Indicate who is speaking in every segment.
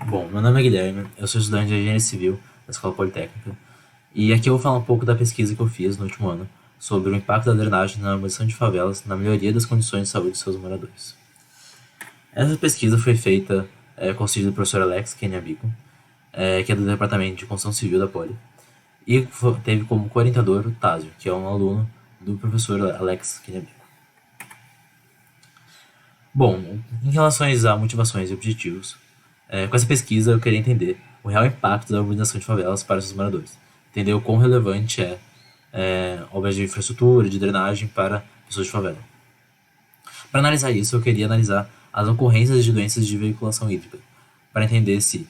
Speaker 1: Bom, meu nome é Guilherme, eu sou estudante de Engenharia Civil da Escola Politécnica e aqui eu vou falar um pouco da pesquisa que eu fiz no último ano sobre o impacto da drenagem na urbanização de favelas na melhoria das condições de saúde de seus moradores. Essa pesquisa foi feita com o auxílio do professor Alex Kenyabico, que é do Departamento de Construção Civil da Poli, e teve como co-orientador o Tásio, que é um aluno do professor Alex Kenyabico. Bom, em relação a motivações e objetivos, com essa pesquisa eu queria entender o real impacto da urbanização de favelas para seus moradores, entender o quão relevante é obras de infraestrutura, de drenagem para pessoas de favela. Para analisar isso, eu queria analisar as ocorrências de doenças de veiculação hídrica, para entender se,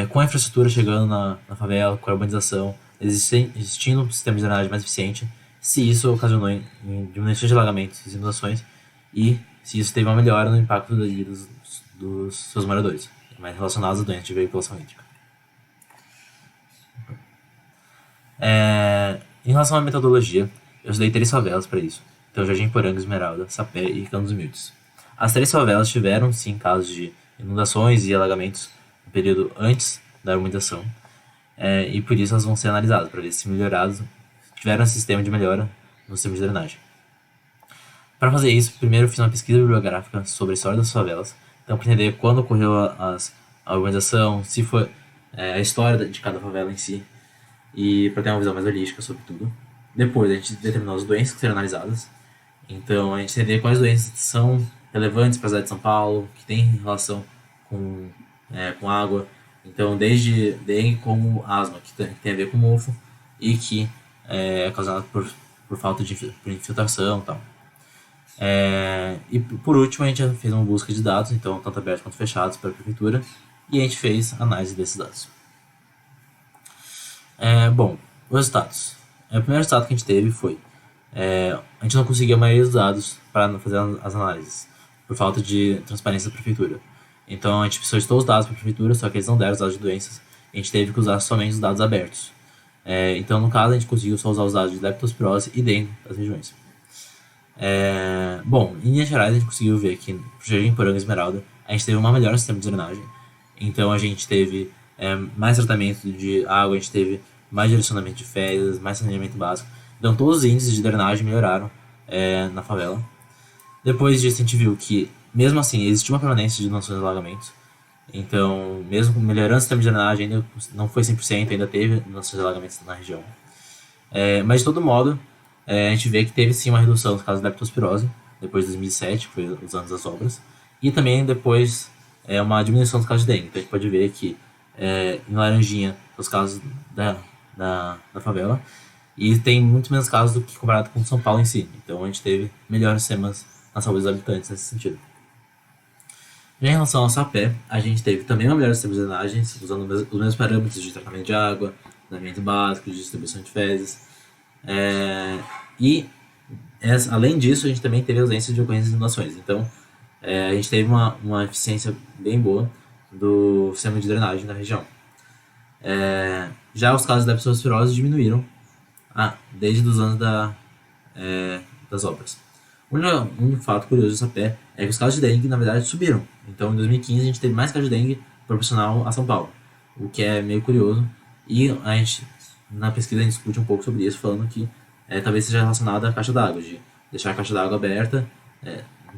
Speaker 1: com a infraestrutura chegando na favela, com a urbanização, existindo um sistema de drenagem mais eficiente, se isso ocasionou em diminuição de alagamentos e inundações e se isso teve uma melhora no impacto dos seus moradores, mais relacionados a doenças de veiculação hídrica. Em relação à metodologia, eu estudei 3 favelas para isso. Então, Jardim Poranga, Esmeralda, Sapé e Rincão dos Humildes. As 3 favelas tiveram, sim, casos de inundações e alagamentos no período antes da urbanização. E por isso elas vão ser analisadas, para ver se melhorados tiveram um sistema de melhora no sistema de drenagem. Para fazer isso, primeiro eu fiz uma pesquisa bibliográfica sobre a história das favelas, então para entender quando ocorreu a urbanização, se foi a história de cada favela em si, e para ter uma visão mais holística sobre tudo. Depois a gente determinou as doenças que serão analisadas, então a gente entender quais doenças são relevantes para a cidade de São Paulo, que tem relação com água, então desde dengue como asma, que tem a ver com mofo e que é causado por falta de infiltração e tal. E por último a gente já fez uma busca de dados, então tanto abertos quanto fechados para a prefeitura, e a gente fez análise desses dados. Bom, os resultados. O primeiro resultado que a gente teve foi a gente não conseguia a maioria dos dados para fazer as análises, por falta de transparência da prefeitura. Então a gente solicitou os dados para a prefeitura, só que eles não deram os dados de doenças, a gente teve que usar somente os dados abertos. Então no caso a gente conseguiu só usar os dados de leptospirose e dengue das regiões. Bom, em linhas gerais a gente conseguiu ver que no Jardim Poranga e Esmeralda a gente teve uma melhora no sistema de drenagem. Então a gente teve mais tratamento de água, a gente teve mais direcionamento de fezes, mais saneamento básico. Então todos os índices de drenagem melhoraram na favela. Depois disso a gente viu que, mesmo assim, existia uma permanência de inundações e alagamentos. Então, mesmo melhorando o sistema de drenagem, ainda não foi 100%, ainda teve inundações e alagamentos na região. Mas de todo modo, a gente vê que teve sim uma redução dos casos de leptospirose, depois de 2007, que foi os anos das obras, e também depois uma diminuição dos casos de dengue. Então a gente pode ver que em Laranjinha, os casos da favela, e tem muito menos casos do que comparado com São Paulo em si. Então a gente teve melhores sistemas na saúde dos habitantes nesse sentido. Já em relação ao Sapé, a gente teve também uma melhora do sistema de drenagem, usando os mesmos parâmetros de tratamento de água, saneamento básico, de distribuição de fezes. Além disso, a gente também teve ausência de ocorrências de inundações. Então, a gente teve uma eficiência bem boa do sistema de drenagem da região. Já os casos de leptospirose diminuíram desde os anos das obras. Um fato curioso dessa pé é que os casos de dengue, na verdade, subiram. Então, em 2015, a gente teve mais casos de dengue proporcional a São Paulo, o que é meio curioso. E a gente, na pesquisa, a gente discute um pouco sobre isso, falando que talvez seja relacionado à caixa d'água, de deixar a caixa d'água aberta,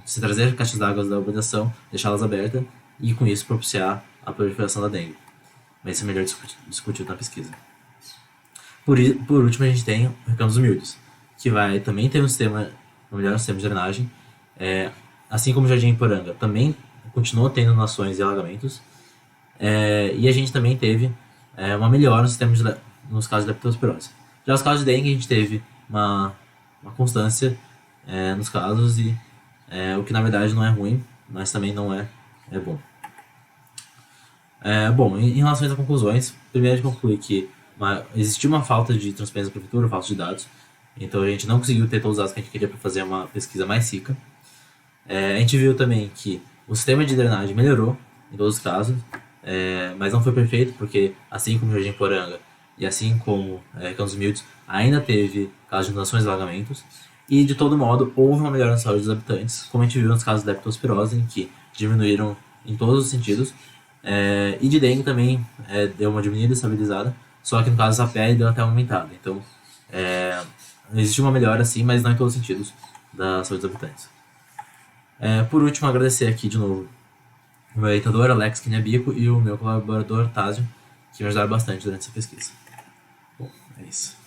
Speaker 1: se trazer as caixas d'água da urbanização, deixá-las abertas e, com isso, propiciar a proliferação da dengue. Mas isso é melhor discutido na pesquisa. Por último, a gente tem o Rincão dos Humildes, que vai também ter um melhor sistema de drenagem, assim como o Jardim Poranga também continuou tendo inundações e alagamentos, e a gente também teve uma melhora nos casos de leptospirose. Já os casos de dengue, a gente teve uma constância nos casos, e o que na verdade não é ruim, mas também não é bom. Bom, em relação às conclusões, primeiro a gente conclui que existiu uma falta de transparência da prefeitura, falta de dados, então a gente não conseguiu ter todos os dados que a gente queria para fazer uma pesquisa mais rica. A gente viu também que o sistema de drenagem melhorou em todos os casos, mas não foi perfeito, porque assim como o Jardim Poranga e assim como Rincão dos Humildes, ainda teve casos de inundações e alagamentos, e de todo modo houve uma melhora na saúde dos habitantes, como a gente viu nos casos da leptospirose, em que diminuíram em todos os sentidos, E de dengue também deu uma diminuída, estabilizada, só que no caso da pele deu até uma aumentada. Então, existe uma melhora sim, mas não em todos os sentidos da saúde dos habitantes. Por último, agradecer aqui de novo o meu orientador, Alex Quinhabico, e o meu colaborador, Tásio, que me ajudaram bastante durante essa pesquisa. Bom, é isso.